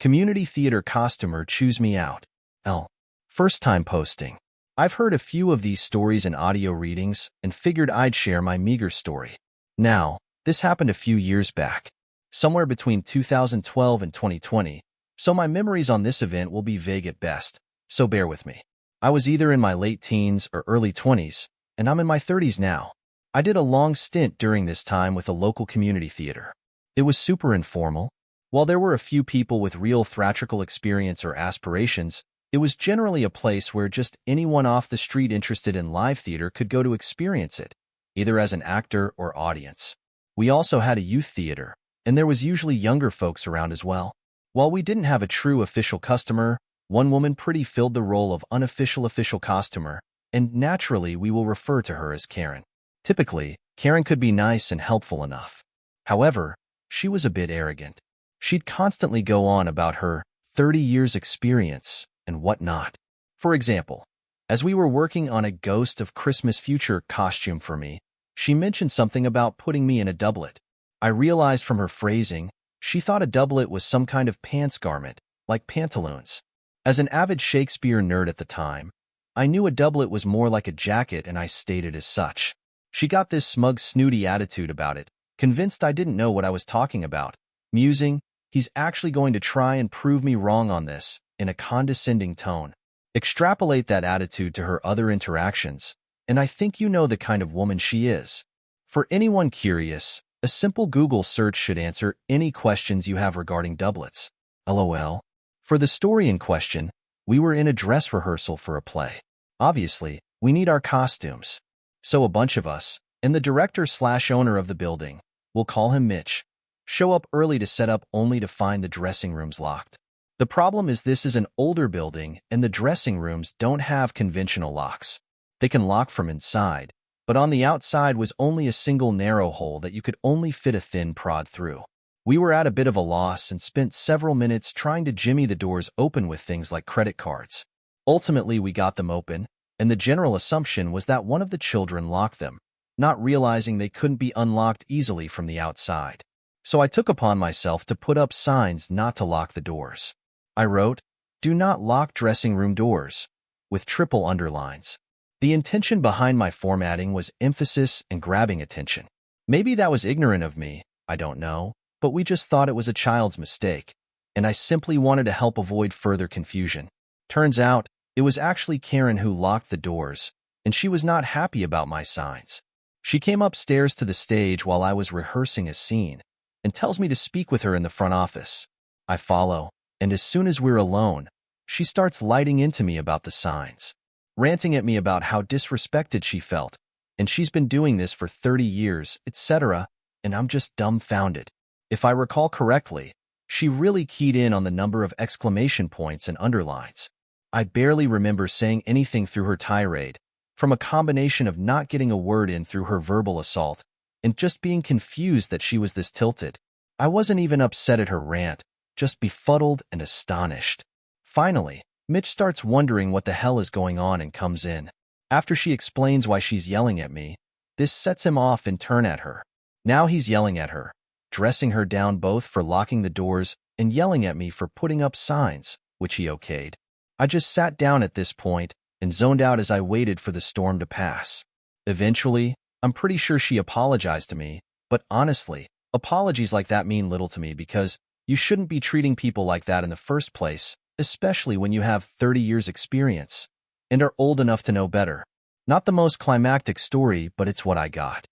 Community theater costumer chews me out. L. First time posting. I've heard a few of these stories in audio readings and figured I'd share my meager story. Now, this happened a few years back, somewhere between 2012 and 2020, so my memories on this event will be vague at best, so bear with me. I was either in my late teens or early 20s, and I'm in my 30s now. I did a long stint during this time with a local community theater. It was super informal. While there were a few people with real theatrical experience or aspirations, it was generally a place where just anyone off the street interested in live theater could go to experience it, either as an actor or audience. We also had a youth theater, and there was usually younger folks around as well. While we didn't have a true official customer, one woman pretty filled the role of unofficial official costumer, and naturally we will refer to her as Karen. Typically, Karen could be nice and helpful enough. However, she was a bit arrogant. She'd constantly go on about her 30 years experience and whatnot. For example, as we were working on a Ghost of Christmas Future costume for me, she mentioned something about putting me in a doublet. I realized from her phrasing, she thought a doublet was some kind of pants garment, like pantaloons. As an avid Shakespeare nerd at the time, I knew a doublet was more like a jacket and I stated as such. She got this smug, snooty attitude about it, convinced I didn't know what I was talking about, musing, he's actually going to try and prove me wrong on this, in a condescending tone. Extrapolate that attitude to her other interactions, and I think you know the kind of woman she is. For anyone curious, a simple Google search should answer any questions you have regarding doublets. LOL. For the story in question, we were in a dress rehearsal for a play. Obviously, we need our costumes. So a bunch of us, and the director/owner of the building, we'll call him Mitch, show up early to set up only to find the dressing rooms locked. The problem is this is an older building and the dressing rooms don't have conventional locks. They can lock from inside, but on the outside was only a single narrow hole that you could only fit a thin prod through. We were at a bit of a loss and spent several minutes trying to jimmy the doors open with things like credit cards. Ultimately, we got them open, and the general assumption was that one of the children locked them, not realizing they couldn't be unlocked easily from the outside. So I took upon myself to put up signs not to lock the doors. I wrote, "Do not lock dressing room doors," with triple underlines. The intention behind my formatting was emphasis and grabbing attention. Maybe that was ignorant of me, I don't know, but we just thought it was a child's mistake, and I simply wanted to help avoid further confusion. Turns out, it was actually Karen who locked the doors, and she was not happy about my signs. She came upstairs to the stage while I was rehearsing a scene, and tells me to speak with her in the front office. I follow, and as soon as we're alone, she starts lighting into me about the signs, ranting at me about how disrespected she felt, and she's been doing this for 30 years, etc., and I'm just dumbfounded. If I recall correctly, she really keyed in on the number of exclamation points and underlines. I barely remember saying anything through her tirade, from a combination of not getting a word in through her verbal assault, and just being confused that she was this tilted. I wasn't even upset at her rant, just befuddled and astonished. Finally, Mitch starts wondering what the hell is going on and comes in. After she explains why she's yelling at me, this sets him off in turn at her. Now he's yelling at her, dressing her down both for locking the doors and yelling at me for putting up signs, which he okayed. I just sat down at this point and zoned out as I waited for the storm to pass. Eventually, I'm pretty sure she apologized to me, but honestly, apologies like that mean little to me because you shouldn't be treating people like that in the first place, especially when you have 30 years experience and are old enough to know better. Not the most climactic story, but it's what I got.